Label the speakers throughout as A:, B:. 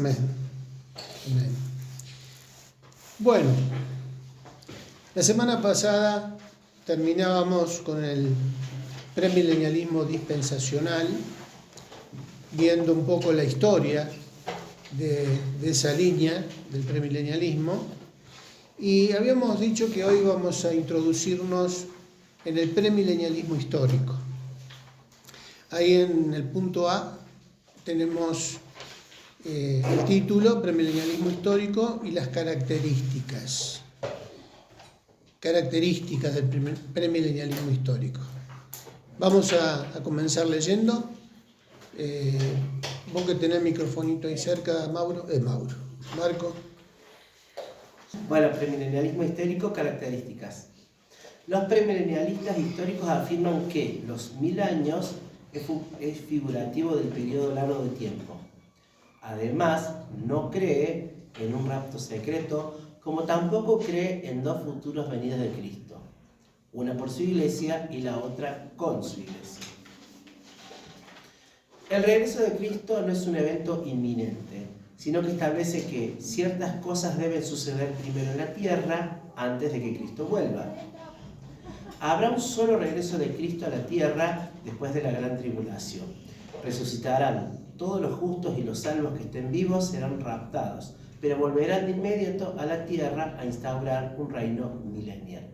A: Amén. Amén. Bueno, la semana pasada terminábamos con el premilenialismo dispensacional, viendo un poco la historia de esa línea del premilenialismo, y habíamos dicho que hoy vamos a introducirnos en el premilenialismo histórico. Ahí en el punto A tenemos el título, premilenialismo histórico y las características del premilenialismo histórico. Vamos a comenzar leyendo. Vos que tenés el microfonito ahí cerca, Marco.
B: Bueno, premilenialismo histórico, características. Los premilenialistas históricos afirman que los 1000 años es figurativo del periodo largo de tiempo. Además, no cree en un rapto secreto, como tampoco cree en dos futuras venidas de Cristo, una por su iglesia y la otra con su iglesia. El regreso de Cristo no es un evento inminente, sino que establece que ciertas cosas deben suceder primero en la tierra antes de que Cristo vuelva. Habrá un solo regreso de Cristo a la tierra después de la gran tribulación. Resucitarán todos los justos y los salvos que estén vivos serán raptados, pero volverán de inmediato a la tierra a instaurar un reino milenial.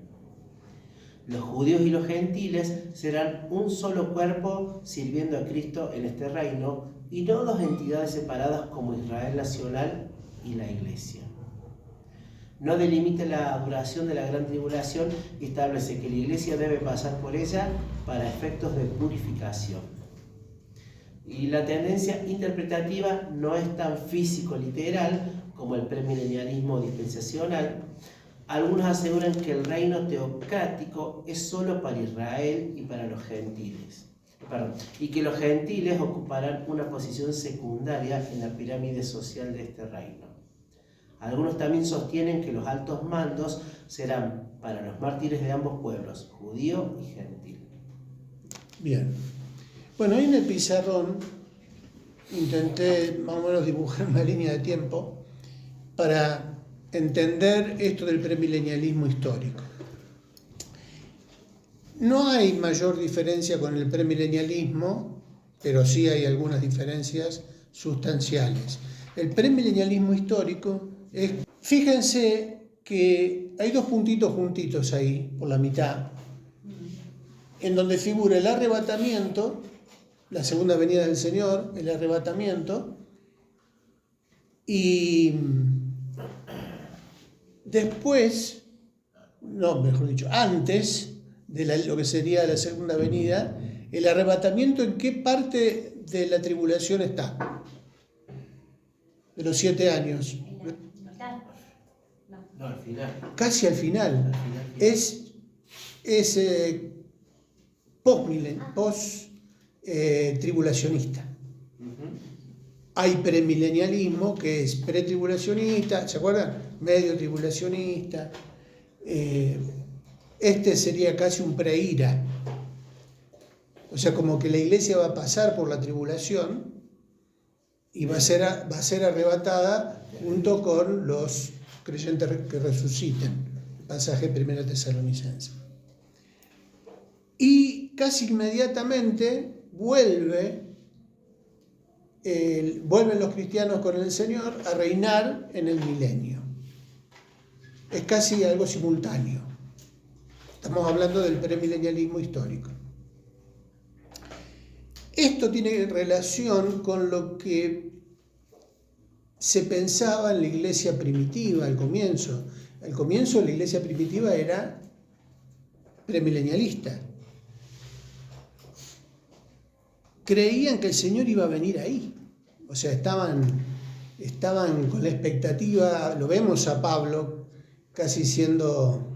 B: Los judíos y los gentiles serán un solo cuerpo sirviendo a Cristo en este reino y no dos entidades separadas como Israel nacional y la Iglesia. No delimita la duración de la gran tribulación y establece que la Iglesia debe pasar por ella para efectos de purificación. Y la tendencia interpretativa no es tan físico-literal como el premilenialismo dispensacional. Algunos aseguran que el reino teocrático es solo para Israel y para los gentiles. Y que los gentiles ocuparán una posición secundaria en la pirámide social de este reino. Algunos también sostienen que los altos mandos serán para los mártires de ambos pueblos, judío y gentil.
A: Bien. Bueno, ahí en el pizarrón intenté más o menos dibujar una línea de tiempo para entender esto del premilenialismo histórico. No hay mayor diferencia con el premilenialismo, pero sí hay algunas diferencias sustanciales. El premilenialismo histórico es, fíjense que hay dos puntitos juntitos ahí, por la mitad, en donde figura el arrebatamiento, la segunda venida del Señor, el arrebatamiento, y después, mejor dicho, antes de lo que sería la segunda venida, el arrebatamiento, ¿en qué parte de la tribulación está? De los 7 años.
B: No, al final.
A: Casi al final. Es post-tribulacionista. Hay premilenialismo que es pretribulacionista, ¿se acuerdan? Medio tribulacionista. Este sería casi un preira. O sea, como que la iglesia va a pasar por la tribulación y va a ser arrebatada junto con los creyentes que resuciten. Pasaje 1 Tesalonicenses. Y casi inmediatamente vuelven los cristianos con el Señor a reinar en el milenio. Es casi algo simultáneo. Estamos hablando del premilenialismo histórico. Esto tiene relación con lo que se pensaba en la iglesia primitiva al comienzo. Al comienzo la iglesia primitiva era premilenialista. Creían que el Señor iba a venir ahí. O sea, estaban con la expectativa, lo vemos a Pablo casi siendo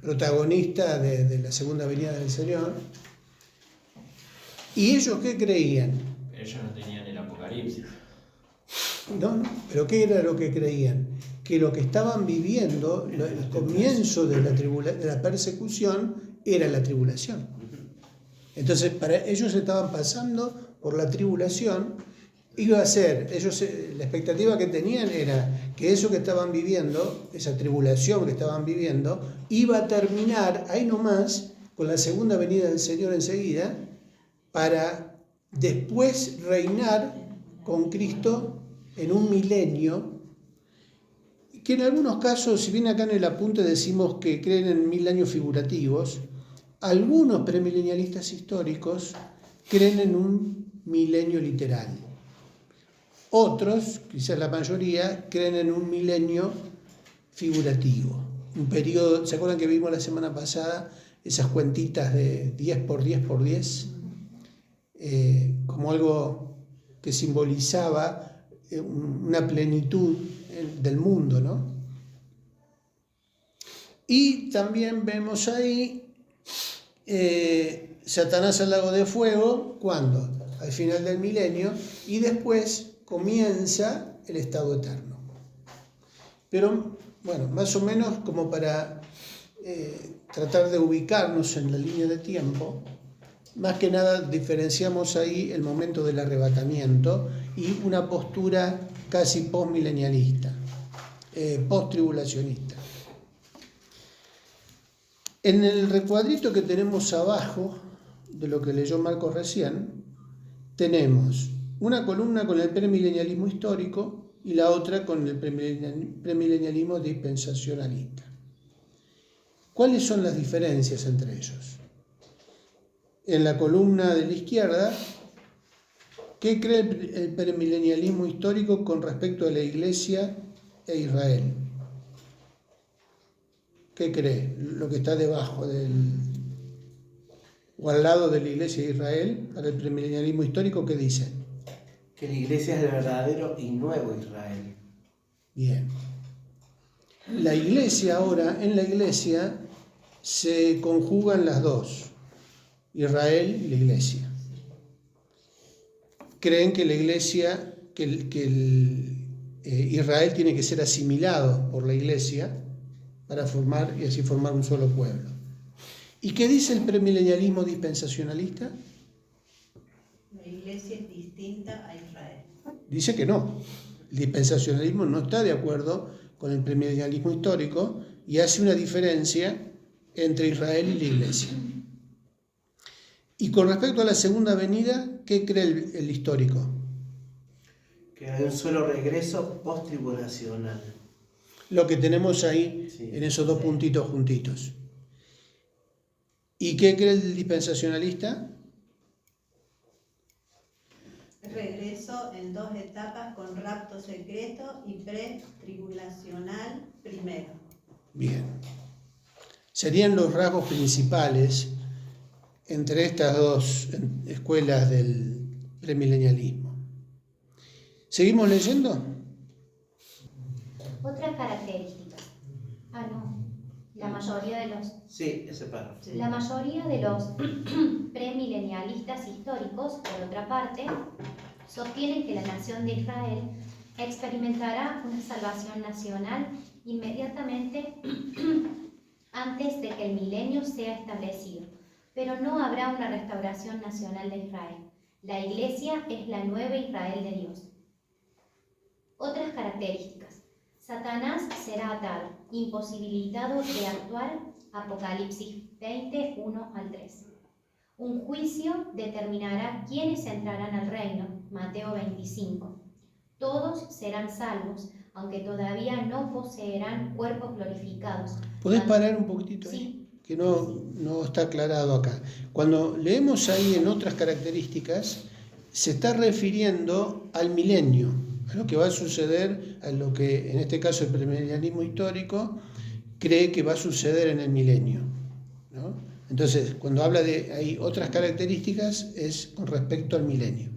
A: protagonista de la segunda venida del Señor. ¿Y ellos qué creían?
C: Ellos no tenían el Apocalipsis.
A: No, pero ¿qué era lo que creían? Que lo que estaban viviendo, el comienzo de la persecución, era la tribulación. Entonces, para ellos estaban pasando por la tribulación iba a ser, ellos, la expectativa que tenían era que eso que estaban viviendo, esa tribulación que estaban viviendo, iba a terminar ahí nomás con la segunda venida del Señor enseguida, para después reinar con Cristo en un milenio, que en algunos casos, si bien acá en el apunte decimos que creen en 1000 años figurativos, algunos premilenialistas históricos creen en un milenio literal. Otros, quizás la mayoría, creen en un milenio figurativo. Un periodo, ¿se acuerdan que vimos la semana pasada esas cuentitas de 10 por 10 por 10? Como algo que simbolizaba una plenitud del mundo, ¿no? Y también vemos ahí Satanás al lago de fuego, ¿cuándo? Al final del milenio, y después comienza el estado eterno. Pero, bueno, más o menos como para tratar de ubicarnos en la línea de tiempo, más que nada diferenciamos ahí el momento del arrebatamiento y una postura casi postmilenialista, posttribulacionista. En el recuadrito que tenemos abajo de lo que leyó Marcos recién, tenemos una columna con el premilenialismo histórico y la otra con el premilenialismo dispensacionalista. ¿Cuáles son las diferencias entre ellos? En la columna de la izquierda, ¿qué cree el premilenialismo histórico con respecto a la Iglesia e Israel? ¿Qué cree? Lo que está debajo o al lado de la Iglesia de Israel, para el premilenialismo histórico, ¿qué dice?
B: Que la Iglesia es el verdadero y nuevo Israel.
A: Bien. La Iglesia ahora, en la Iglesia se conjugan las dos, Israel y la Iglesia. Creen que la Iglesia, Israel tiene que ser asimilado por la Iglesia para formar y así formar un solo pueblo. ¿Y qué dice el premilenialismo dispensacionalista?
D: La Iglesia es distinta a Israel.
A: Dice que no. El dispensacionalismo no está de acuerdo con el premilenialismo histórico y hace una diferencia entre Israel y la Iglesia. Y con respecto a la segunda venida, ¿qué cree el histórico?
B: Que hay un solo regreso post-tribulacional.
A: Lo que tenemos ahí,
B: Sí,
A: en esos dos puntitos juntitos. ¿Y qué cree el dispensacionalista?
D: Regreso en 2 etapas con rapto secreto y pre-tribulacional primero.
A: Bien. Serían los rasgos principales entre estas dos escuelas del premilenialismo. ¿Seguimos leyendo?
E: Otras características. La mayoría de los
B: Sí, ese párrafo.
D: Sí.
E: La mayoría de los premilenialistas históricos, por otra parte, sostienen que la nación de Israel experimentará una salvación nacional inmediatamente antes de que el milenio sea establecido, pero no habrá una restauración nacional de Israel. La Iglesia es la nueva Israel de Dios. Otras características. Satanás será atado, imposibilitado de actuar. Apocalipsis 20, 1 al 3. Un juicio determinará quiénes entrarán al reino. Mateo 25. Todos serán salvos, aunque todavía no poseerán cuerpos glorificados.
A: ¿Podés parar un poquitito ahí?
E: Sí.
A: Que no está aclarado acá. Cuando leemos ahí en otras características, se está refiriendo al milenio, a lo que va a suceder, a lo que en este caso el premilenialismo histórico cree que va a suceder en el milenio, ¿no? Entonces, cuando habla de hay otras características, es con respecto al milenio.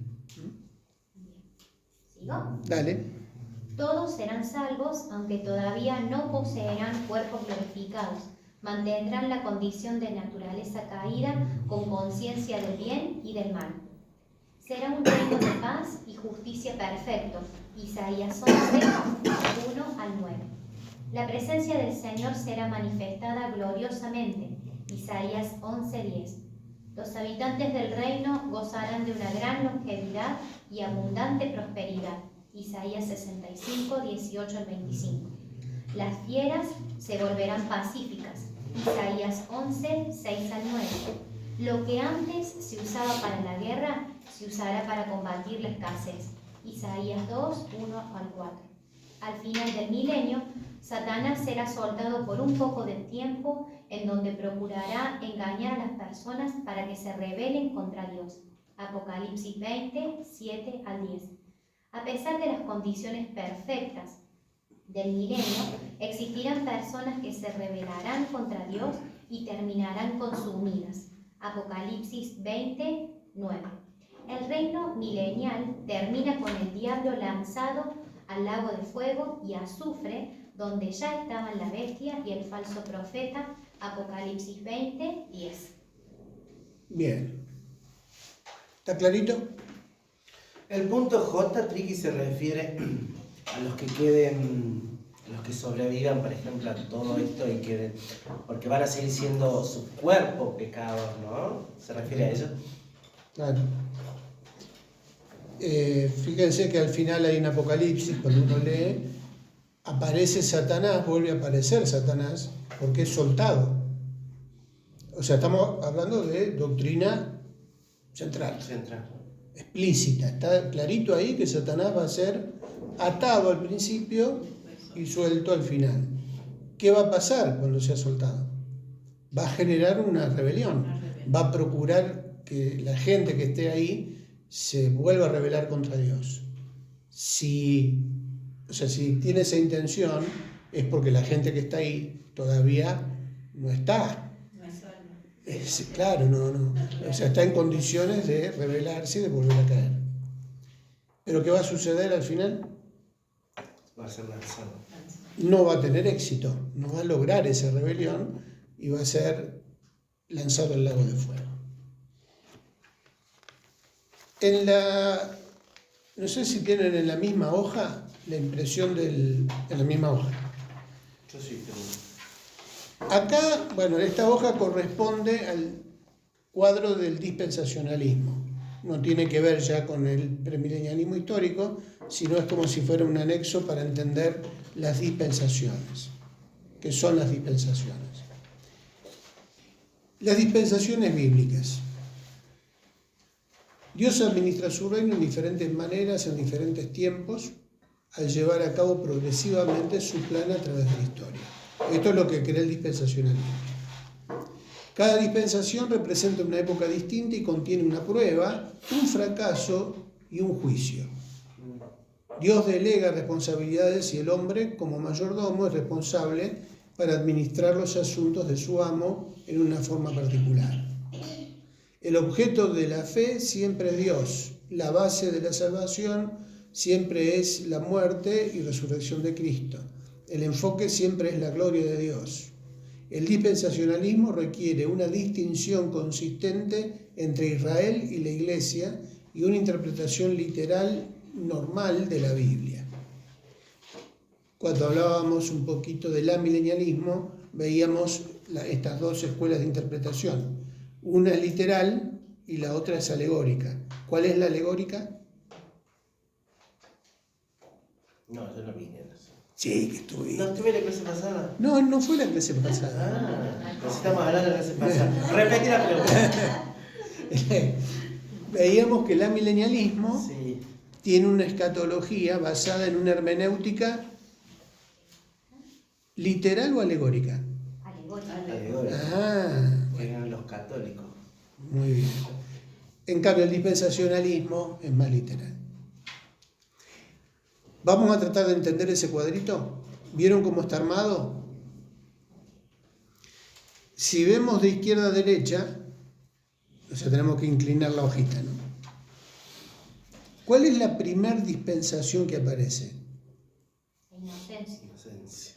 E: ¿Sigo?
A: Dale.
E: Todos serán salvos, aunque todavía no poseerán cuerpos glorificados. Mantendrán la condición de naturaleza caída con conciencia del bien y del mal. Será un reino de paz y justicia perfecto. Isaías 11, 1 al 9. La presencia del Señor será manifestada gloriosamente. Isaías 11:10. Los habitantes del reino gozarán de una gran longevidad y abundante prosperidad. Isaías 65, 18 al 25. Las fieras se volverán pacíficas. Isaías 11, 6 al 9. Lo que antes se usaba para la guerra, se usará para combatir la escasez. Isaías 2, 1 al 4. Al final del milenio, Satanás será soltado por un poco de tiempo en donde procurará engañar a las personas para que se rebelen contra Dios. Apocalipsis 20, 7 al 10. A pesar de las condiciones perfectas del milenio, existirán personas que se rebelarán contra Dios y terminarán consumidas. Apocalipsis 20, 9. El reino milenial termina con el diablo lanzado al lago de fuego y azufre, donde ya estaban la bestia y el falso profeta. Apocalipsis 20, 10.
A: Bien. ¿Está clarito?
B: El punto J, Triqui, se refiere a los que queden, a los que sobrevivan, por ejemplo, a todo esto y queden, porque van a seguir siendo su cuerpo pecados, ¿no? ¿Se refiere a eso?
A: Claro. Fíjense que al final hay un Apocalipsis, cuando uno lee, aparece Satanás, vuelve a aparecer Satanás, porque es soltado. O sea, estamos hablando de doctrina central, explícita. Está clarito ahí que Satanás va a ser atado al principio y suelto al final. ¿Qué va a pasar cuando sea soltado? Va a generar una rebelión. Va a procurar que la gente que esté ahí se vuelva a rebelar contra Dios. Si tiene esa intención, es porque la gente que está ahí todavía no está.
D: No es alma.
A: Claro, no. O sea, está en condiciones de rebelarse y de volver a caer. ¿Pero qué va a suceder al final?
B: Va a ser lanzado.
A: No va a tener éxito, no va a lograr esa rebelión y va a ser lanzado al lago de fuego. No sé si tienen en la misma hoja la impresión en la misma hoja.
B: Yo sí tengo.
A: Acá, esta hoja corresponde al cuadro del dispensacionalismo. No tiene que ver ya con el premilenialismo histórico, sino es como si fuera un anexo para entender las dispensaciones. ¿Qué son las dispensaciones? Las dispensaciones bíblicas. Dios administra su reino en diferentes maneras, en diferentes tiempos, al llevar a cabo progresivamente su plan a través de la historia. Esto es lo que cree el dispensacionalismo. Cada dispensación representa una época distinta y contiene una prueba, un fracaso y un juicio. Dios delega responsabilidades y el hombre, como mayordomo, es responsable para administrar los asuntos de su amo en una forma particular. El objeto de la fe siempre es Dios. La base de la salvación siempre es la muerte y resurrección de Cristo. El enfoque siempre es la gloria de Dios. El dispensacionalismo requiere una distinción consistente entre Israel y la Iglesia y una interpretación literal normal de la Biblia. Cuando hablábamos un poquito del amilenialismo, veíamos estas dos escuelas de interpretación. Una es literal y la otra es alegórica. ¿Cuál es la alegórica?
B: No, yo no vine.
A: Sí, que estuve.
B: ¿No estuve en la clase pasada?
A: No fue la clase pasada.
B: Pues estamos hablando de la clase pasada. Repetí la pregunta.
A: Veíamos que el amilenialismo
B: Sí.
A: tiene una escatología basada en una hermenéutica literal o alegórica.
B: Alegórica. Eran los católicos.
A: Muy bien. En cambio, el dispensacionalismo es más literal. Vamos a tratar de entender ese cuadrito. ¿Vieron cómo está armado? Si vemos de izquierda a derecha, o sea, tenemos que inclinar la hojita, ¿no? ¿Cuál es la primer dispensación que aparece?
B: Inocencia.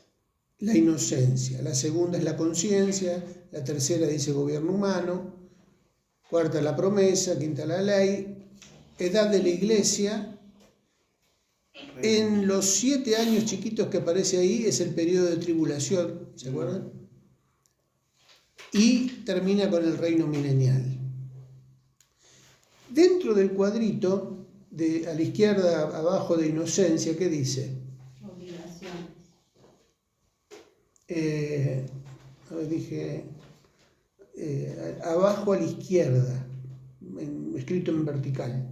A: La inocencia. La segunda es la conciencia. La tercera dice gobierno humano. Cuarta la promesa. Quinta la ley. Edad de la iglesia. En los 7 años chiquitos que aparece ahí es el periodo de tribulación, ¿se acuerdan? Y termina con el reino milenial. Dentro del cuadrito a la izquierda, abajo de inocencia, ¿qué dice?
D: Obligaciones.
A: Dije, abajo a la izquierda, escrito en vertical.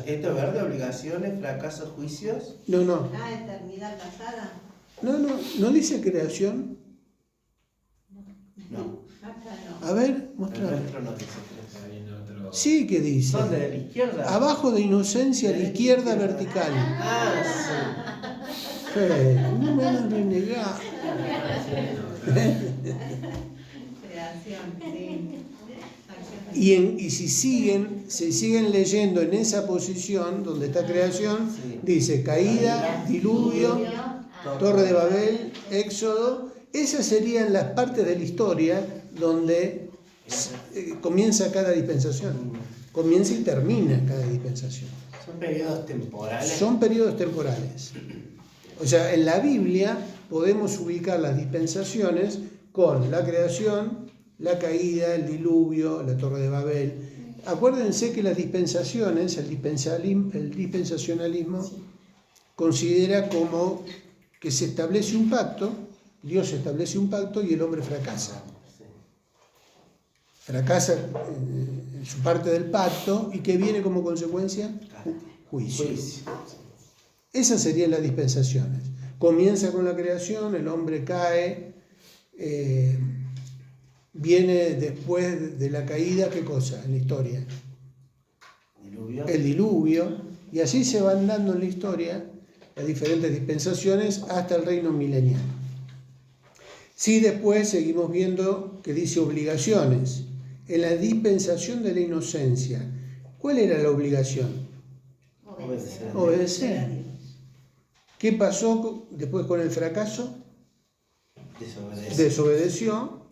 B: ¿Esto verde? ¿Obligaciones, fracasos, juicios?
A: No, no,
D: Ah, eternidad pasada.
A: no dice creación.
B: No.
D: Acá no.
A: A ver,
B: El
A: mostrame.
B: nuestro no dice
C: Está viendo otro.
A: Sí que dice.
B: ¿Dónde? ¿De la izquierda?
A: Abajo de inocencia a la izquierda vertical.
B: Ah,
A: No me hagas renegar.
D: Creación, sí.
A: Y si siguen leyendo en esa posición donde está creación,
B: Sí.
A: dice caída, diluvio, Torre de Babel, Éxodo. Esas serían las partes de la historia donde comienza cada dispensación. Comienza y termina cada dispensación.
B: Son periodos temporales.
A: Son periodos temporales. O sea, en la Biblia podemos ubicar las dispensaciones con la creación, la caída, el diluvio, la Torre de Babel. Acuérdense que las dispensaciones, el dispensacionalismo, considera como que se establece un pacto, Dios establece un pacto y el hombre fracasa. Fracasa en su parte del pacto y que viene como consecuencia juicio. Esas serían las dispensaciones. Comienza con la creación, el hombre cae, viene después de la caída, ¿qué cosa en la historia?
B: Diluvio.
A: El diluvio, y así se van dando en la historia las diferentes dispensaciones hasta el reino milenial. Sí, después seguimos viendo que dice obligaciones. En la dispensación de la inocencia, ¿cuál era la obligación?
E: Obedecer.
A: Obedecer. ¿Qué pasó después con el fracaso? Desobedeció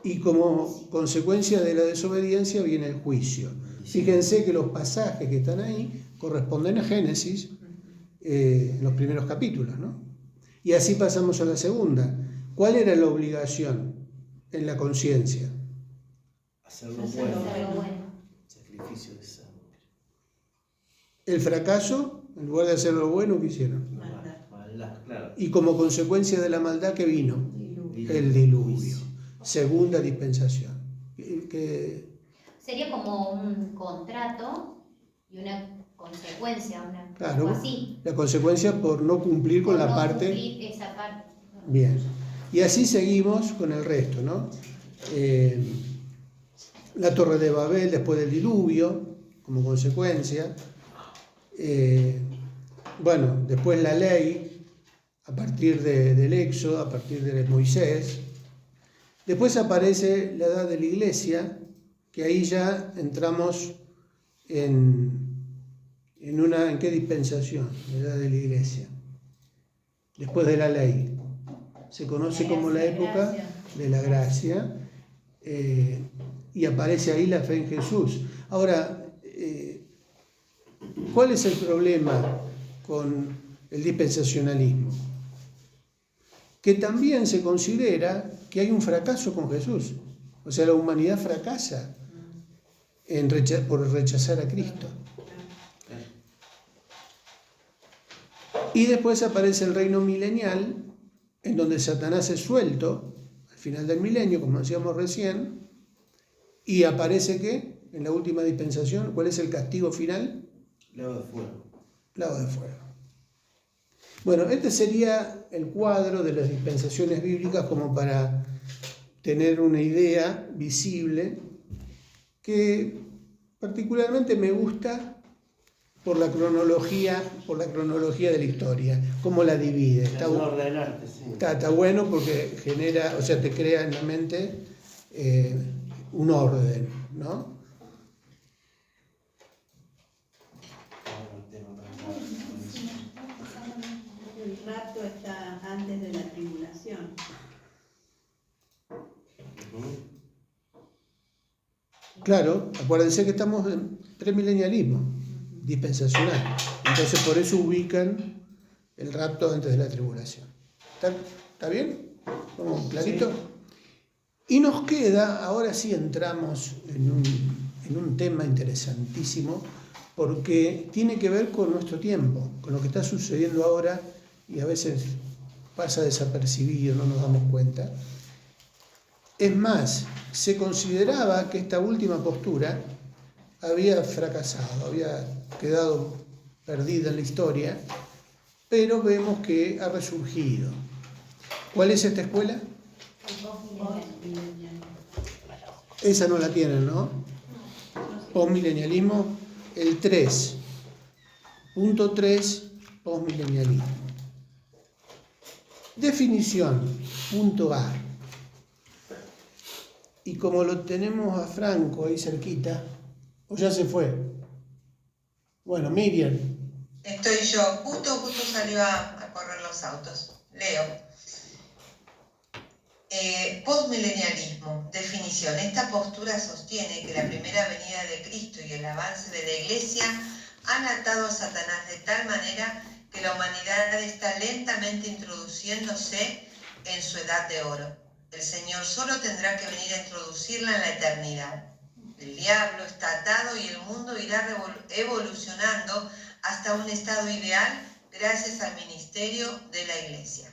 A: y como consecuencia de la desobediencia viene el juicio. Fíjense que los pasajes que están ahí corresponden a Génesis, en los primeros capítulos, ¿no? Y así pasamos a la segunda. ¿Cuál era la obligación en la conciencia?
B: Hacerlo
D: Hacerlo
B: bueno.
E: Hacerlo bueno.
B: Sacrificio de sangre.
A: El fracaso, en lugar de hacer lo bueno, ¿qué hicieron?
B: Maldad, claro.
A: Y como consecuencia de la maldad, ¿qué vino?
D: Diluvio.
A: El diluvio. Segunda dispensación. Que
E: Sería como un contrato y una consecuencia,
A: Claro,
E: algo así.
A: la consecuencia por no cumplir con
E: Por
A: la
E: no
A: parte.
E: cumplir esa parte.
A: Bien. Y así seguimos con el resto, ¿no? La Torre de Babel después del diluvio, como consecuencia. Bueno, después la ley, a partir del Éxodo, a partir de Moisés. Después aparece la edad de la iglesia, que ahí ya entramos ¿en qué dispensación? La edad de la iglesia. Después de la ley. Se conoce como la época de la gracia, y aparece ahí la fe en Jesús. Ahora, ¿cuál es el problema con el dispensacionalismo? Que también se considera que hay un fracaso con Jesús. O sea, la humanidad fracasa por rechazar a Cristo. Y después aparece el reino milenial, en donde Satanás es suelto, al final del milenio, como decíamos recién, y aparece que, en la última dispensación, ¿cuál es el castigo final?
B: Lago de fuego.
A: Lago de fuego. Bueno, este sería el cuadro de las dispensaciones bíblicas como para tener una idea visible que particularmente me gusta por la cronología de la historia, cómo la divide.
B: Está ordenarte, sí.
A: Está bueno porque genera, o sea, te crea en la mente un orden, ¿no?
D: El rapto está antes de la tribulación.
A: Claro, acuérdense que estamos en premilenialismo dispensacional. Entonces por eso ubican el rapto antes de la tribulación. ¿Está bien? ¿Vamos clarito? Y nos queda, ahora sí entramos en en un tema interesantísimo porque tiene que ver con nuestro tiempo, con lo que está sucediendo ahora y a veces pasa desapercibido, no nos damos cuenta. Es más, se consideraba que esta última postura había fracasado, había quedado perdida en la historia, pero vemos que ha resurgido. ¿Cuál es esta escuela? Esa no la tienen, ¿no? Postmilenialismo, el 3. Punto 3, postmilenialismo. Definición, punto A. Y como lo tenemos a Franco ahí cerquita, o ya se fue. Bueno, Miriam.
F: Estoy yo, justo salió a correr los autos. Leo. Postmilenialismo. Definición. Esta postura sostiene que la primera venida de Cristo y el avance de la Iglesia han atado a Satanás de tal manera que la humanidad está lentamente introduciéndose en su edad de oro. El Señor solo tendrá que venir a introducirla en la eternidad. El diablo está atado y el mundo irá evolucionando hasta un estado ideal gracias al ministerio de la Iglesia.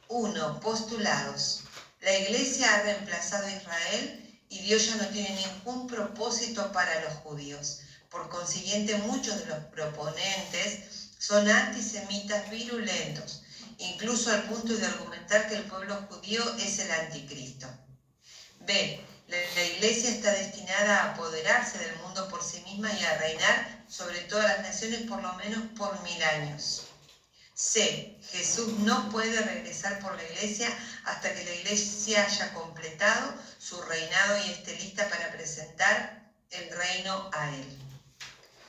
F: 1. Postulados. La Iglesia ha reemplazado a Israel y Dios ya no tiene ningún propósito para los judíos. Por consiguiente, muchos de los proponentes son antisemitas virulentos, incluso al punto de argumentar que el pueblo judío es el anticristo. B. La Iglesia está destinada a apoderarse del mundo por sí misma y a reinar sobre todas las naciones por lo menos por 1000 años. C. Jesús no puede regresar por la Iglesia hasta que la Iglesia haya completado su reinado y esté lista para presentar el reino a Él.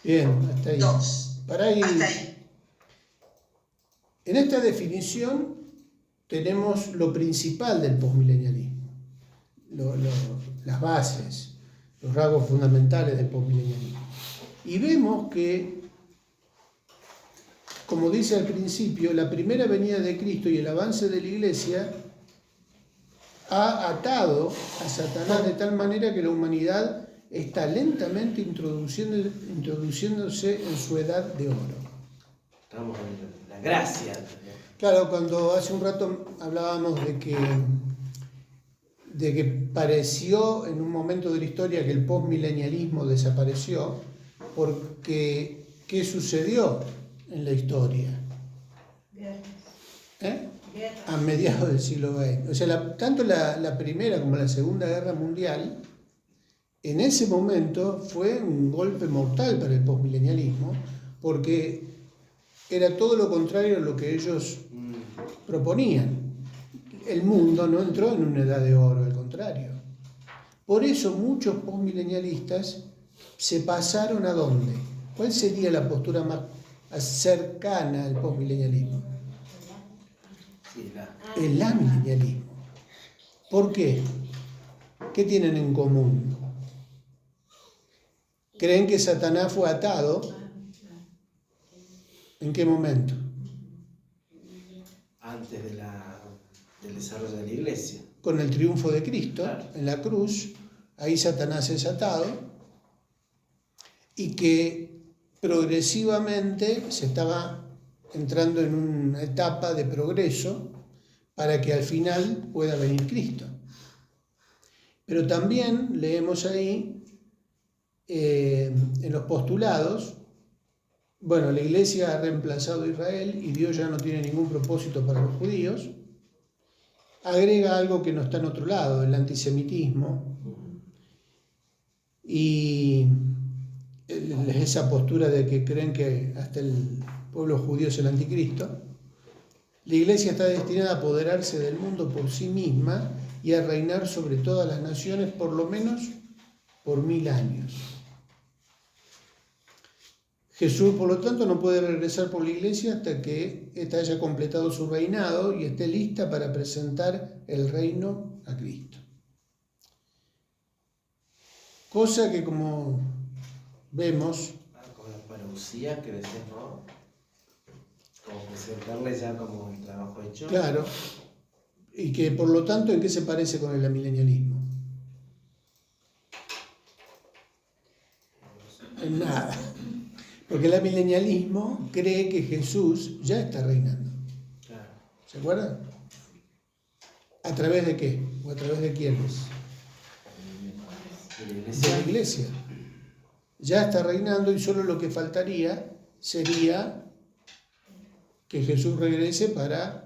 A: Bien, hasta ahí.
F: 2.
A: Para ahí.
F: Hasta ahí.
A: En esta definición tenemos lo principal del postmilenialismo, las bases, los rasgos fundamentales del postmilenialismo. Y vemos que, como dice al principio, la primera venida de Cristo y el avance de la Iglesia ha atado a Satanás de tal manera que la humanidad está lentamente introduciéndose en su edad de oro.
B: Estamos en la gracia.
A: Claro, cuando hace un rato hablábamos de que pareció en un momento de la historia que el postmilenialismo desapareció, porque ¿qué sucedió en la historia? A mediados del siglo XX. O sea, tanto la Primera como la Segunda Guerra Mundial, en ese momento fue un golpe mortal para el postmilenialismo, porque era todo lo contrario a lo que ellos proponían. El mundo no entró en una edad de oro, al contrario. Por eso muchos postmilenialistas se pasaron ¿a dónde? ¿Cuál sería la postura más cercana al postmilenialismo? El amilenialismo. ¿Por qué? ¿Qué tienen en común? ¿Creen que Satanás fue atado? ¿En qué momento?
B: Antes del desarrollo de la Iglesia.
A: Con el triunfo de Cristo,
B: Claro.
A: En la cruz, ahí Satanás es atado, y que progresivamente se estaba entrando en una etapa de progreso para que al final pueda venir Cristo. Pero también leemos ahí en los postulados, bueno, la Iglesia ha reemplazado a Israel y Dios ya no tiene ningún propósito para los judíos. Agrega algo que no está en otro lado, el antisemitismo y esa postura de que creen que hasta el pueblo judío es el anticristo. La Iglesia está destinada a apoderarse del mundo por sí misma y a reinar sobre todas las naciones por lo menos por 1000 años. Jesús, por lo tanto, no puede regresar por la Iglesia hasta que ésta haya completado su reinado y esté lista para presentar el reino a Cristo. Cosa que, como vemos,
B: Como la parousia que decís, ¿no? Como presentarle ya como el trabajo hecho.
A: claro, y que por lo tanto, ¿en qué se parece con el amilenialismo? En nada. Porque el amilenialismo cree que Jesús ya está reinando.
B: Claro.
A: ¿Se acuerdan? ¿A través de qué? ¿O a través de quiénes? De la iglesia. Ya está reinando y solo lo que faltaría sería que Jesús regrese para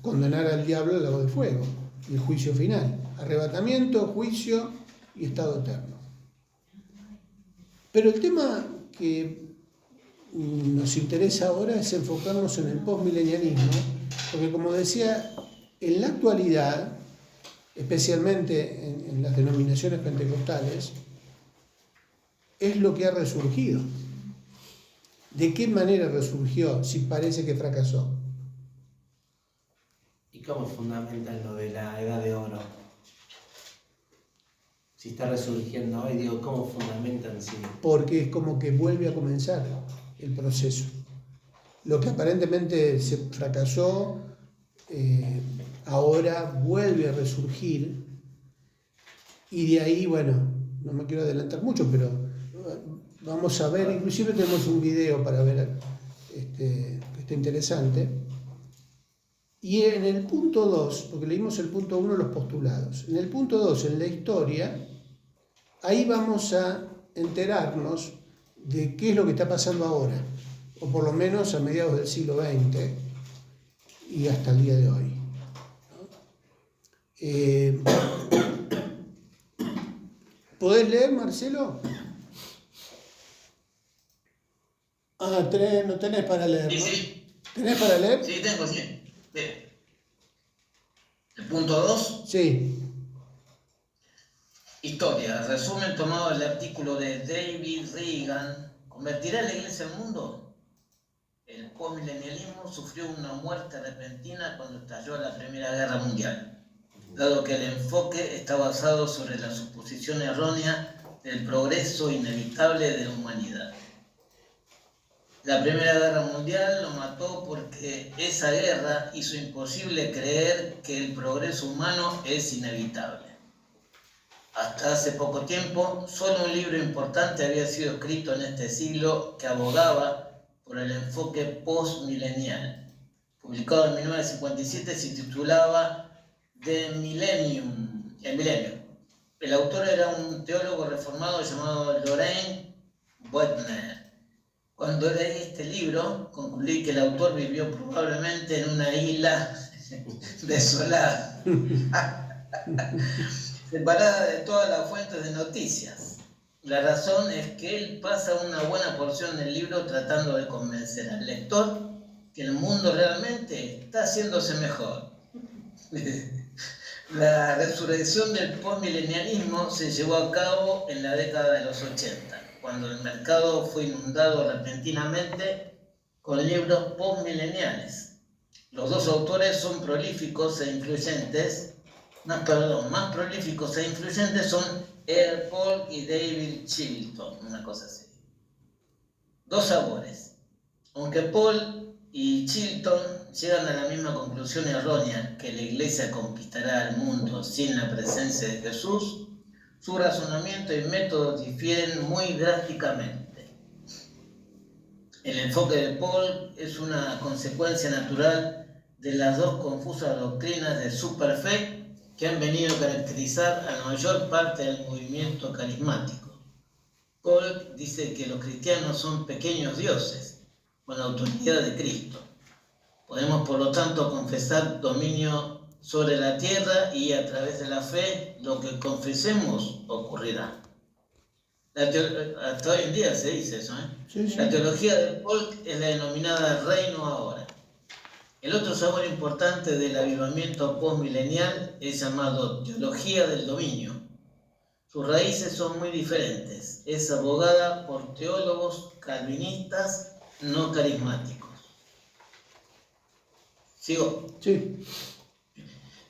A: condenar al diablo al lago de fuego, el juicio final. Arrebatamiento, juicio y estado eterno. Pero el tema que nos interesa ahora es enfocarnos en el postmilenialismo, porque como decía, en la actualidad, especialmente en las denominaciones pentecostales, es lo que ha resurgido. ¿De qué manera resurgió si parece que fracasó?
B: ¿Y cómo fundamentan lo de la edad de oro? Si está resurgiendo hoy, digo, ¿cómo fundamentan? Si...
A: Porque es como que vuelve a comenzar el proceso. Lo que aparentemente se fracasó, ahora vuelve a resurgir, y de ahí, bueno, no me quiero adelantar mucho, pero vamos a ver, inclusive tenemos un video para ver, que está interesante. Y en el punto 2, porque leímos el punto 1, los postulados, en el punto 2, en la historia, ahí vamos a enterarnos de qué es lo que está pasando ahora, o por lo menos a mediados del siglo XX y hasta el día de hoy. ¿Podés leer, Marcelo? Ah, no tenés para leer, ¿no?
G: Sí.
A: ¿Tenés para leer?
G: Sí, tengo, sí. Bien. El punto 2.
A: Sí.
G: Historia. Resumen tomado del artículo de David Reagan. ¿Convertirá la iglesia al mundo? El postmilenialismo sufrió una muerte repentina cuando estalló la Primera Guerra Mundial, dado que el enfoque está basado sobre la suposición errónea del progreso inevitable de la humanidad. La Primera Guerra Mundial lo mató porque esa guerra hizo imposible creer que el progreso humano es inevitable. Hasta hace poco tiempo, solo un libro importante había sido escrito en este siglo que abogaba por el enfoque postmilenial. Publicado en 1957, se titulaba The Millennium, el Milenio. El autor era un teólogo reformado llamado Loraine Boettner. Cuando leí este libro, concluí que el autor vivió probablemente en una isla desolada, separada de todas las fuentes de noticias. La razón es que él pasa una buena porción del libro tratando de convencer al lector que el mundo realmente está haciéndose mejor. La resurrección del postmilenialismo se llevó a cabo en la década de los 80. Cuando el mercado fue inundado repentinamente con libros postmileniales. Los dos autores son prolíficos e influyentes, más prolíficos e influyentes son R. Paul y David Chilton, una cosa así. Dos sabores. Aunque Paul y Chilton llegan a la misma conclusión errónea, que la Iglesia conquistará al mundo sin la presencia de Jesús, su razonamiento y métodos difieren muy drásticamente. El enfoque de Paul es una consecuencia natural de las dos confusas doctrinas de superfe que han venido a caracterizar a la mayor parte del movimiento carismático. Paul dice que los cristianos son pequeños dioses con la autoridad de Cristo. Podemos, por lo tanto, confesar dominio sobre la tierra y a través de la fe lo que confesemos ocurrirá. Hasta hoy en día se dice eso, ¿eh?
A: Sí.
G: La teología de Paul es la denominada reino ahora. El otro sabor importante del avivamiento postmilenial es llamado teología del dominio. Sus raíces son muy diferentes. Es abogada por teólogos calvinistas no carismáticos. ¿Sigo?
A: Sí.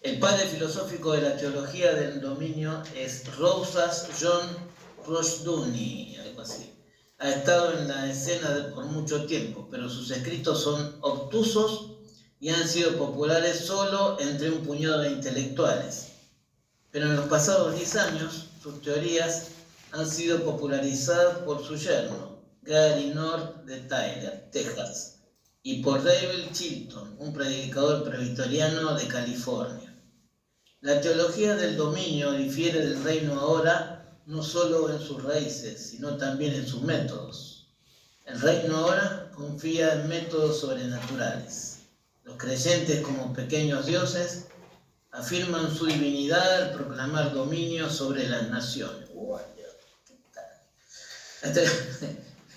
G: El padre filosófico de la teología del dominio es Rousas John Rushdoony, algo así. Ha estado en la escena por mucho tiempo, pero sus escritos son obtusos y han sido populares solo entre un puñado de intelectuales. Pero en los pasados 10 años, sus teorías han sido popularizadas por su yerno, Gary North de Tyler, Texas, y por David Chilton, un predicador presbiteriano de California. La teología del dominio difiere del reino ahora no solo en sus raíces, sino también en sus métodos. El reino ahora confía en métodos sobrenaturales. Los creyentes, como pequeños dioses, afirman su divinidad al proclamar dominio sobre las naciones.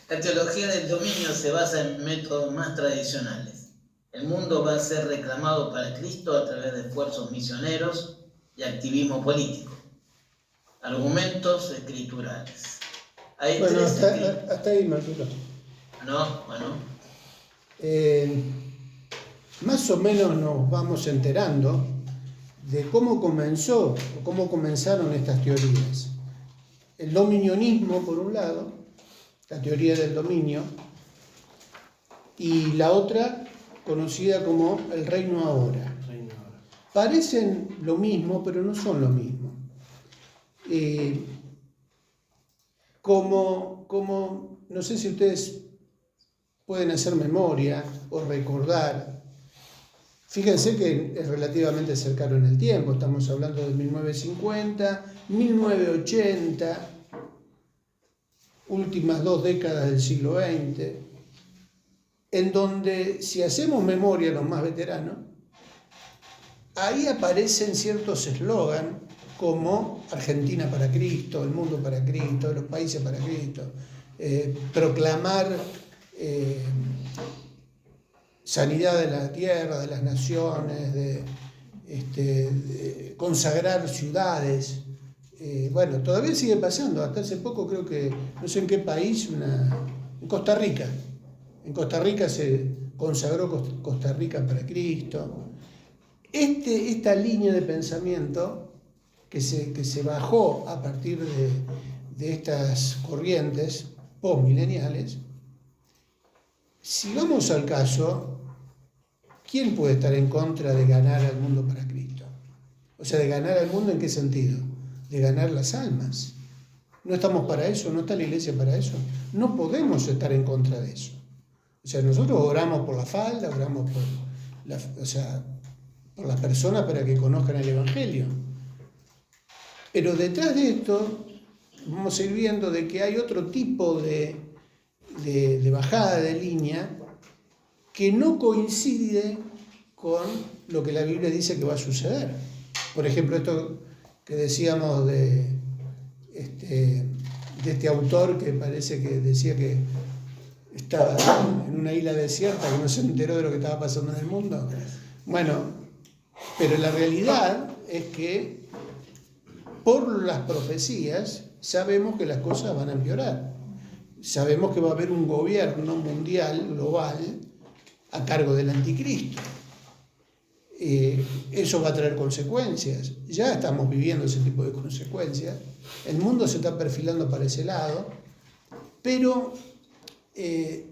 G: La teología del dominio se basa en métodos más tradicionales. El mundo va a ser reclamado para Cristo a través de esfuerzos misioneros y activismo político. Argumentos escriturales. Hay
A: Bueno,
G: tres
A: hasta ahí, Marcelo.
G: Bueno.
A: Más o menos nos vamos enterando de cómo comenzó o cómo comenzaron estas teorías. El dominionismo, por un lado, la teoría del dominio, y la otra conocida como el reino ahora. Parecen lo mismo, pero no son lo mismo. No sé si ustedes pueden hacer memoria o recordar. Fíjense que es relativamente cercano en el tiempo, estamos hablando de 1950, 1980, últimas 2 décadas del siglo XX, en donde, si hacemos memoria los más veteranos, ahí aparecen ciertos eslogans como Argentina para Cristo, el mundo para Cristo, los países para Cristo, proclamar sanidad de la tierra, de las naciones, de consagrar ciudades. Bueno, todavía sigue pasando. Hasta hace poco creo que, no sé en qué país, en Costa Rica. En Costa Rica se consagró Costa Rica para Cristo. Esta línea de pensamiento que se bajó a partir de estas corrientes postmileniales, si vamos al caso, ¿quién puede estar en contra de ganar al mundo para Cristo? O sea, ¿de ganar al mundo en qué sentido? De ganar las almas. No estamos para eso, no está la iglesia para eso. No podemos estar en contra de eso. O sea, nosotros oramos por la falda, oramos por las personas para que conozcan el Evangelio. Pero detrás de esto vamos a ir viendo de que hay otro tipo de bajada de línea que no coincide con lo que la Biblia dice que va a suceder. Por ejemplo, esto que decíamos de este autor que parece que decía que estaba en una isla desierta, que no se enteró de lo que estaba pasando en el mundo. Bueno, pero la realidad es que por las profecías sabemos que las cosas van a empeorar. Sabemos que va a haber un gobierno mundial, global, a cargo del anticristo. Eso va a traer consecuencias. Ya estamos viviendo ese tipo de consecuencias. El mundo se está perfilando para ese lado, pero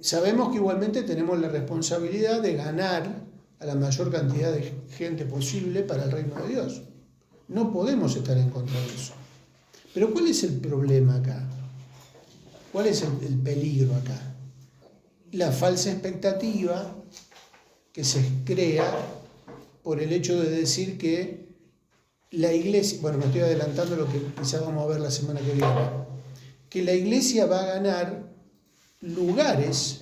A: sabemos que igualmente tenemos la responsabilidad de ganar a la mayor cantidad de gente posible para el reino de Dios. No podemos estar en contra de eso. Pero ¿cuál es el problema acá? ¿Cuál es el peligro acá? La falsa expectativa que se crea por el hecho de decir que la iglesia, bueno, me estoy adelantando lo que quizás vamos a ver la semana que viene, que la iglesia va a ganar lugares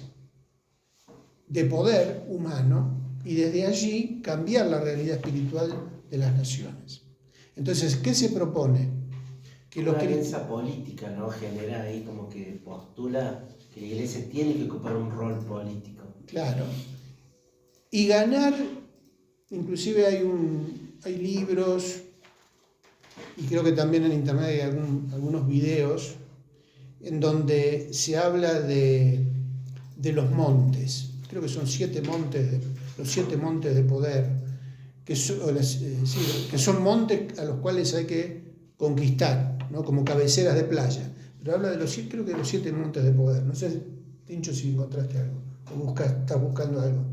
A: de poder humano y desde allí cambiar la realidad espiritual de las naciones. Entonces, ¿qué se propone? Que
B: una alianza política, ¿no? Genera ahí como que postula que la iglesia tiene que ocupar un rol político.
A: Claro. Y ganar, inclusive hay libros, y creo que también en internet hay algunos videos, en donde se habla de los montes. Creo que son 7 montes, los 7 montes de poder, que son montes a los cuales hay que conquistar, ¿no? Como cabeceras de playa. Pero habla de creo que de los 7 montes de poder. No sé, Tincho, si encontraste algo o estás buscando algo.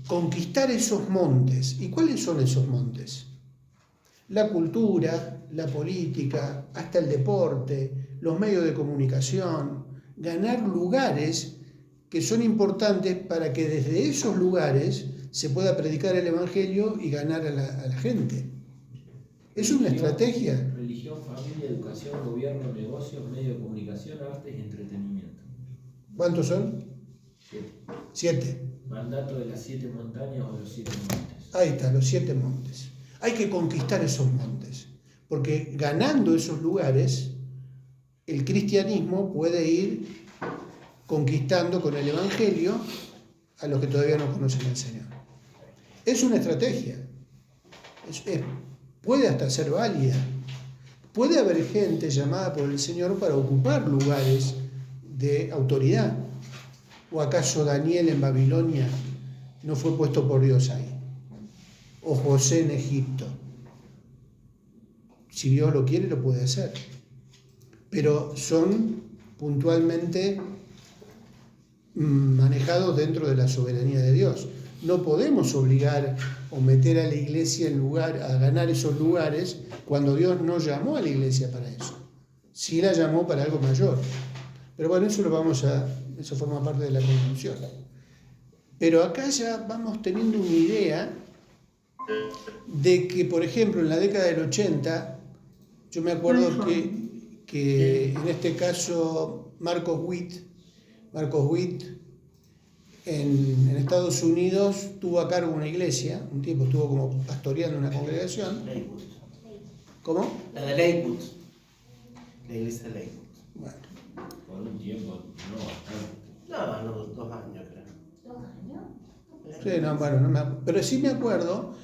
A: Conquistar esos montes. ¿Y cuáles son esos montes? la cultura, la política, hasta el deporte, los medios de comunicación, ganar lugares que son importantes para que desde esos lugares se pueda predicar el Evangelio y ganar a la gente. Es una estrategia.
C: Religión, familia, educación, gobierno, negocios, medios de comunicación, artes y entretenimiento.
A: ¿Cuántos son?
C: 7.
A: 7.
C: Mandato de las 7 montañas o los 7 montes.
A: Ahí está, los 7 montes. Hay que conquistar esos montes, porque ganando esos lugares, el cristianismo puede ir conquistando con el Evangelio a los que todavía no conocen al Señor. Es una estrategia. Puede hasta ser válida. Puede haber gente llamada por el Señor para ocupar lugares de autoridad. ¿O acaso Daniel en Babilonia no fue puesto por Dios ahí? ¿O José en Egipto? Si Dios lo quiere, lo puede hacer. Pero son puntualmente manejados dentro de la soberanía de Dios. No podemos obligar o meter a la iglesia a ganar esos lugares cuando Dios no llamó a la iglesia para eso. Sí la llamó para algo mayor. Pero bueno, eso forma parte de la conclusión. Pero acá ya vamos teniendo una idea de que, por ejemplo, en la década del 80, yo me acuerdo que en este caso Marcos Witt en Estados Unidos tuvo a cargo una iglesia, un tiempo estuvo como pastoreando una congregación.
B: Lakewood.
A: ¿Cómo?
B: La de Lakewood. La iglesia de Lakewood.
A: Bueno,
C: Por un tiempo, no bastante.
B: No, 2 años creo.
E: 2 años.
A: sí, no, bueno, no me acuerdo. Pero sí me acuerdo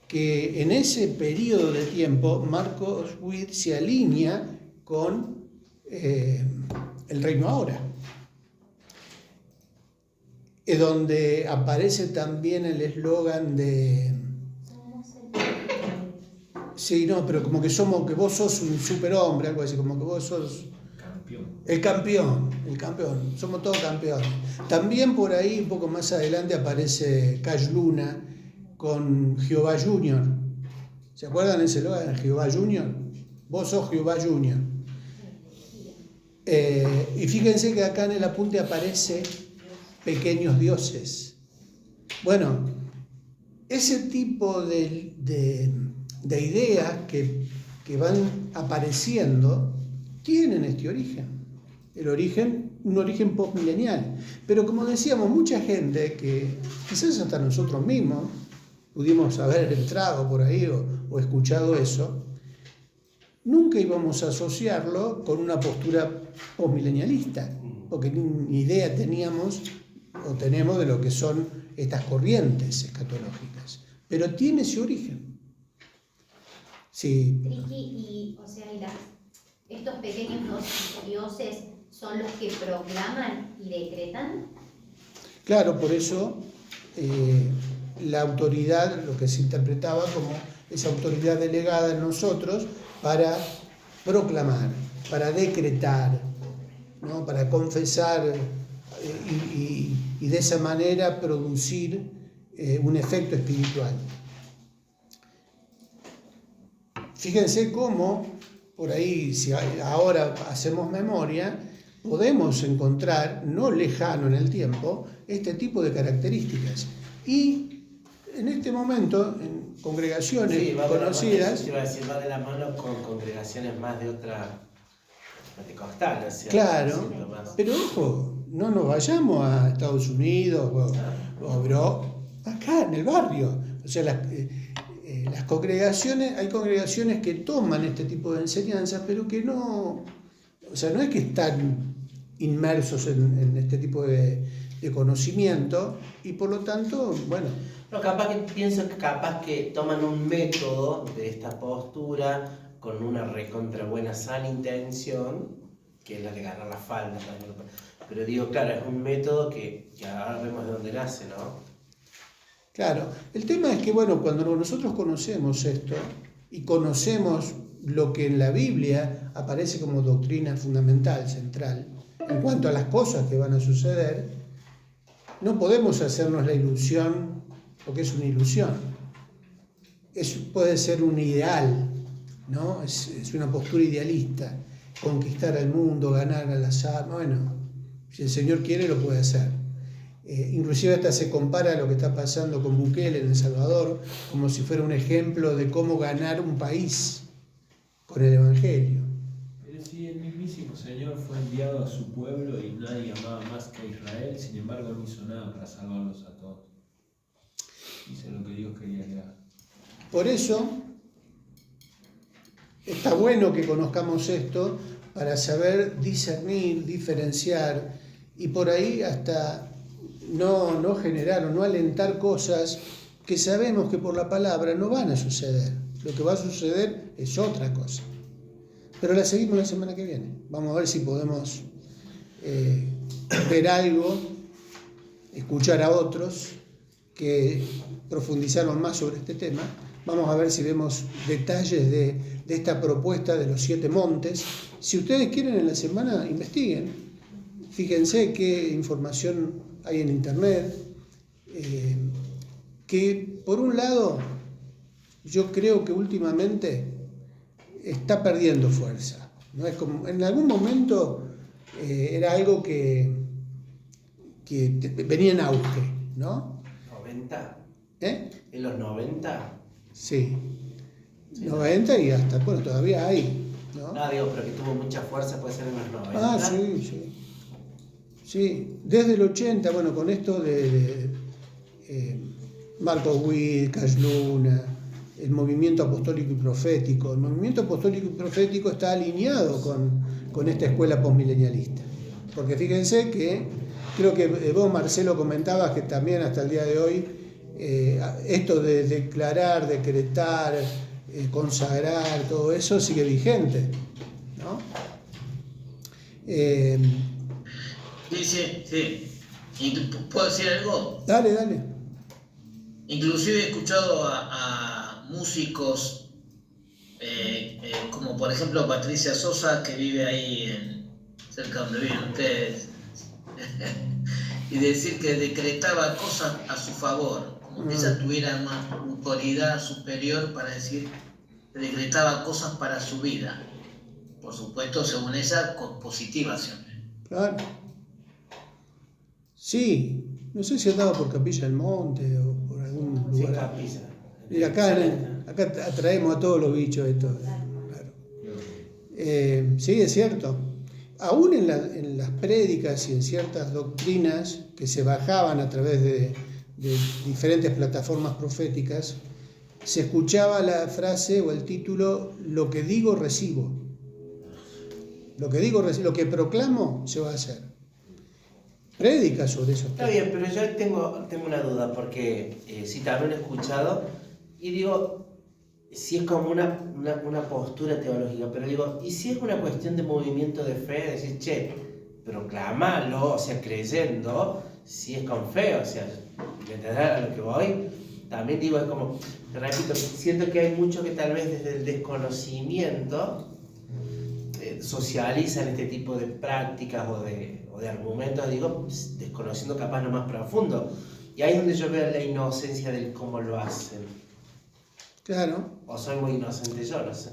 A: que en ese periodo de tiempo Marcos Witt se alinea con el Reino Ahora, es donde aparece también el eslogan de... Sí, no, pero como que vos sos un superhombre, algo así, como que vos sos... El campeón, somos todos campeones. También por ahí, un poco más adelante, aparece Cash Luna con Jehová Junior. ¿Se acuerdan ese eslogan, Jehová Junior? Vos sos Jehová Junior. Y fíjense que acá en el apunte aparece pequeños dioses. Bueno, ese tipo de ideas que van apareciendo tienen este origen. Un origen postmilenial. Pero como decíamos, mucha gente que quizás hasta nosotros mismos pudimos haber entrado por ahí o escuchado eso, nunca íbamos a asociarlo con una postura postmilenialista, porque ni idea teníamos o tenemos de lo que son estas corrientes escatológicas. Pero tiene ese origen. Sí.
E: Triqui, estos pequeños dioses son los que proclaman y decretan.
A: Claro, por eso la autoridad, lo que se interpretaba como esa autoridad delegada en nosotros para proclamar, para decretar, ¿no? Para confesar y de esa manera producir un efecto espiritual. Fíjense cómo, por ahí, si ahora hacemos memoria, podemos encontrar, no lejano en el tiempo, este tipo de características. Y en este momento, en congregaciones conocidas...
B: Va de la mano con congregaciones más de otra pentecostal, ¿cierto?
A: Claro, pero ojo, no nos vayamos a Estados Unidos o acá en el barrio. O sea, las congregaciones, hay congregaciones que toman este tipo de enseñanzas, pero que no, o sea, no es que están inmersos en este tipo de conocimiento y por lo tanto, bueno.
B: No, pienso que capaz que toman un método de esta postura con una recontra buena sana intención, que es la de ganar la falda también. Pero digo, claro, es un método que ahora vemos de dónde nace, ¿no?
A: Claro, el tema es que, bueno, cuando nosotros conocemos esto y conocemos lo que en la Biblia aparece como doctrina fundamental, central, en cuanto a las cosas que van a suceder, no podemos hacernos la ilusión, porque es una ilusión. Puede ser un ideal, ¿no? Es una postura idealista, conquistar al mundo, ganar al azar. Bueno, si el Señor quiere lo puede hacer. Inclusive hasta se compara lo que está pasando con Bukele en El Salvador como si fuera un ejemplo de cómo ganar un país con el Evangelio.
C: Pero si el mismísimo Señor fue enviado a su pueblo y nadie amaba más que a Israel, sin embargo no hizo nada para salvarlos a todos. Hizo lo que Dios quería que haga.
A: Por eso está bueno que conozcamos esto para saber discernir, diferenciar y por ahí hasta no generar o no alentar cosas que sabemos que por la palabra no van a suceder. Lo que va a suceder es otra cosa. Pero la seguimos la semana que viene. Vamos a ver si podemos ver algo, escuchar a otros que profundizaron más sobre este tema. Vamos a ver si vemos detalles de esta propuesta de los 7 montes. Si ustedes quieren en la semana, investiguen. Fíjense qué información hay en internet. Que por un lado, yo creo que últimamente está perdiendo fuerza. ¿No? Es como, en algún momento era algo que venía en auge, ¿no?
B: ¿90?
A: ¿Eh?
B: ¿En los 90?
A: Sí. 90 y hasta, bueno, todavía hay, ¿no?
B: No, digo, pero que tuvo mucha fuerza, puede ser en los 90.
A: Ah, sí. Sí, desde el 80, bueno, con esto de Marcos Witt, Cash Luna, el movimiento apostólico y profético. El movimiento apostólico y profético está alineado con esta escuela postmilenialista. Porque fíjense que, creo que vos, Marcelo, comentabas que también hasta el día de hoy, esto de declarar, decretar, consagrar, todo eso sigue vigente, ¿no?
G: Sí. ¿Puedo decir algo?
A: Dale.
G: Inclusive he escuchado a músicos como por ejemplo Patricia Sosa, que vive ahí cerca donde viven ustedes, y decir que decretaba cosas a su favor, como que ella tuviera más autoridad superior para decir que decretaba cosas para su vida. Por supuesto, según ella, positiva siempre.
A: Claro. Sí, no sé si andaba por Capilla del Monte o por algún lugar.
B: Sí, Capilla.
A: Y acá atraemos a todos los bichos esto. Claro. Sí, es cierto. Aún en las prédicas y en ciertas doctrinas que se bajaban a través de diferentes plataformas proféticas, se escuchaba la frase o el título: lo que digo, recibo. Lo que proclamo, se va a hacer. Prédica sobre eso.
B: Está bien, pero yo tengo una duda, porque sí, también he escuchado, y digo, si es como una postura teológica, pero digo, ¿y si es una cuestión de movimiento de fe? Decir, che, proclámalo, o sea, creyendo, si es con fe, o sea, ¿entendés a lo que voy? También digo, es como, te repito, siento que hay muchos que tal vez desde el desconocimiento socializan este tipo de prácticas o de argumentos, digo, desconociendo capaz lo más profundo. Y ahí es donde yo veo la inocencia del cómo lo hacen.
A: Claro.
B: O soy muy inocente yo, no sé.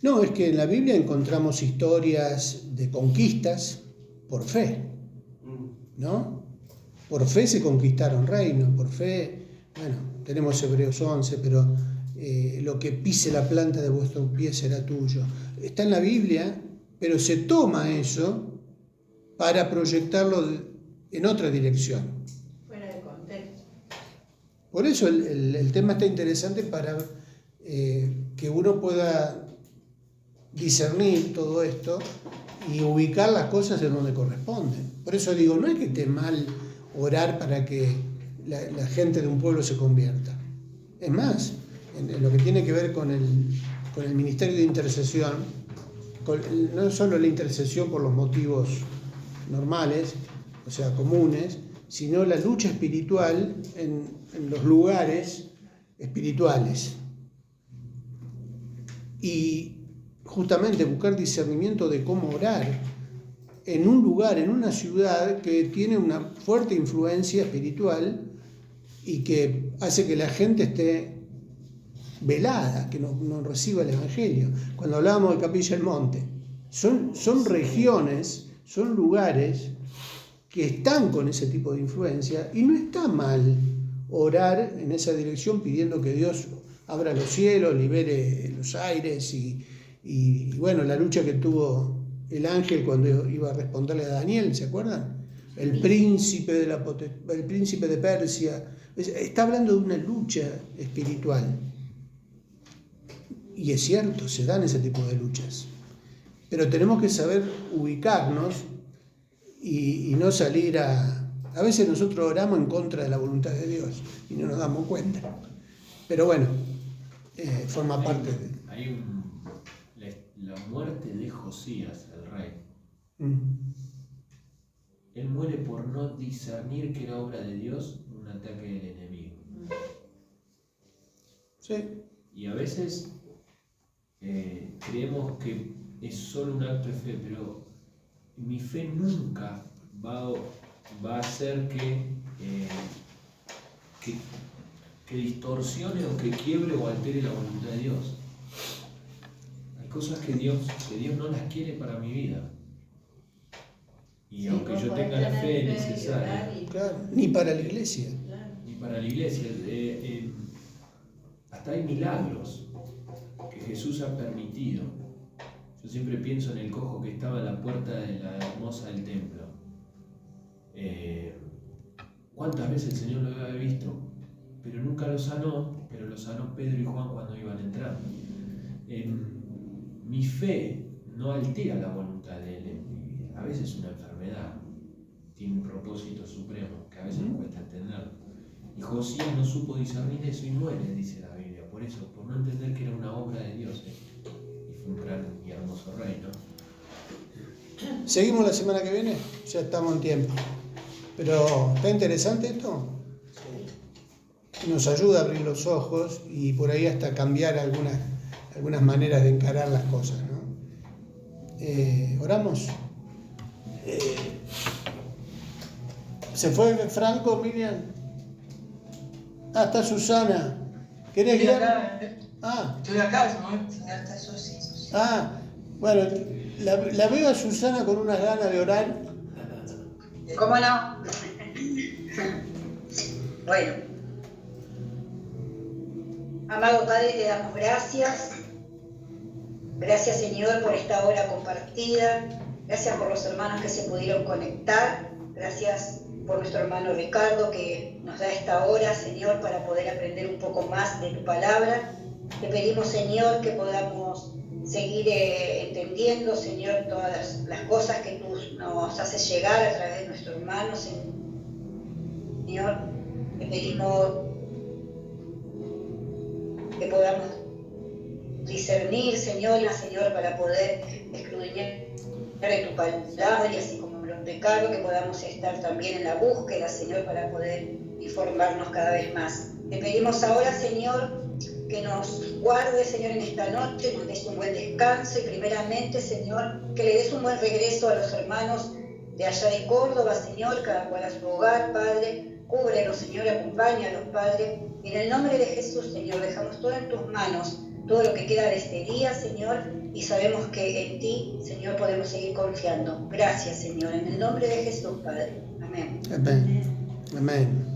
A: No, es que en la Biblia encontramos historias de conquistas por fe, ¿no? Por fe se conquistaron reinos, por fe, bueno, tenemos Hebreos 11, pero lo que pise la planta de vuestro pie será tuyo. Está en la Biblia, pero se toma eso para proyectarlo en otra dirección.
D: Fuera de contexto.
A: Por eso el tema está interesante para que uno pueda discernir todo esto y ubicar las cosas en donde corresponden. Por eso digo, no es que esté mal orar para que la gente de un pueblo se convierta. Es más, en lo que tiene que ver con el ministerio de intercesión, no solo la intercesión por los motivos normales, o sea, comunes, sino la lucha espiritual en los lugares espirituales. Y justamente buscar discernimiento de cómo orar en un lugar, en una ciudad que tiene una fuerte influencia espiritual y que hace que la gente esté velada, que no reciba el Evangelio. Cuando hablábamos de Capilla del Monte, son regiones, son lugares que están con ese tipo de influencia, y no está mal orar en esa dirección pidiendo que Dios abra los cielos, libere los aires y bueno, la lucha que tuvo el ángel cuando iba a responderle a Daniel, ¿se acuerdan? El príncipe de Persia. Está hablando de una lucha espiritual. Y es cierto, se dan ese tipo de luchas. Pero tenemos que saber ubicarnos y no salir a veces nosotros oramos en contra de la voluntad de Dios y no nos damos cuenta. Pero bueno, forma parte de...
C: La muerte de Josías, el rey.
A: Mm.
C: Él muere por no discernir que era obra de Dios un ataque del enemigo.
A: Sí.
C: Y a veces creemos que es solo un acto de fe, pero mi fe nunca va a hacer que distorsione o que quiebre o altere la voluntad de Dios. Hay cosas que Dios no las quiere para mi vida. Y
D: Sí,
C: aunque
D: vos
C: yo
D: podés
C: tenga la
D: tener
C: fe
D: y
C: necesaria,
D: orar
A: Claro, ni para la iglesia.
D: Claro.
C: ni para la iglesia, hasta hay milagros que Jesús ha permitido. Yo siempre pienso en el cojo que estaba a la puerta de la hermosa del templo. ¿Cuántas veces el Señor lo había visto? Pero nunca lo sanó, pero lo sanó Pedro y Juan cuando iban entrando. Mi fe no altera la voluntad de Él en mi vida. A veces una enfermedad tiene un propósito supremo que a veces nos cuesta entenderlo. Y Josías no supo discernir eso y muere, dice la Biblia, por eso, por no entender que era una obra de Dios. Y fue un gran y hermoso rey, ¿no?
A: ¿Seguimos la semana que viene? Ya estamos en tiempo. Pero está interesante esto. Nos ayuda a abrir los ojos y por ahí hasta cambiar algunas maneras de encarar las cosas, ¿no? ¿Oramos? ¿Se fue Franco, Miriam? Ah, está Susana. ¿Querés
F: Estoy
A: guiar?
F: acá,
A: Ah,
F: estoy acá, señor está Susi.
A: bueno, la veo a Susana con unas ganas de orar.
H: ¿Cómo no? Bueno, amado Padre, te damos gracias. Gracias, Señor, por esta hora compartida. Gracias por los hermanos que se pudieron conectar. Gracias por nuestro hermano Ricardo que nos da esta hora, Señor, para poder aprender un poco más de tu palabra. Te pedimos, Señor, que podamos seguir entendiendo, Señor, todas las cosas que tú nos haces llegar a través de nuestro hermano, Señor. Te pedimos que podamos discernir, Señor, para poder escudriñar de tu palabra, y así como los pecados, que podamos estar también en la búsqueda, Señor, para poder informarnos cada vez más. Te pedimos ahora, Señor, que nos guardes, Señor, en esta noche, nos des un buen descanso y primeramente, Señor, que le des un buen regreso a los hermanos de allá de Córdoba, Señor, cada cual a su hogar, Padre. Cúbrelos, Señor, acompáñalos, Padre. En el nombre de Jesús, Señor, dejamos todo en tus manos, todo lo que queda de este día, Señor, y sabemos que en ti, Señor, podemos seguir confiando. Gracias, Señor, en el nombre de Jesús, Padre. Amén.
A: Amén. Amén.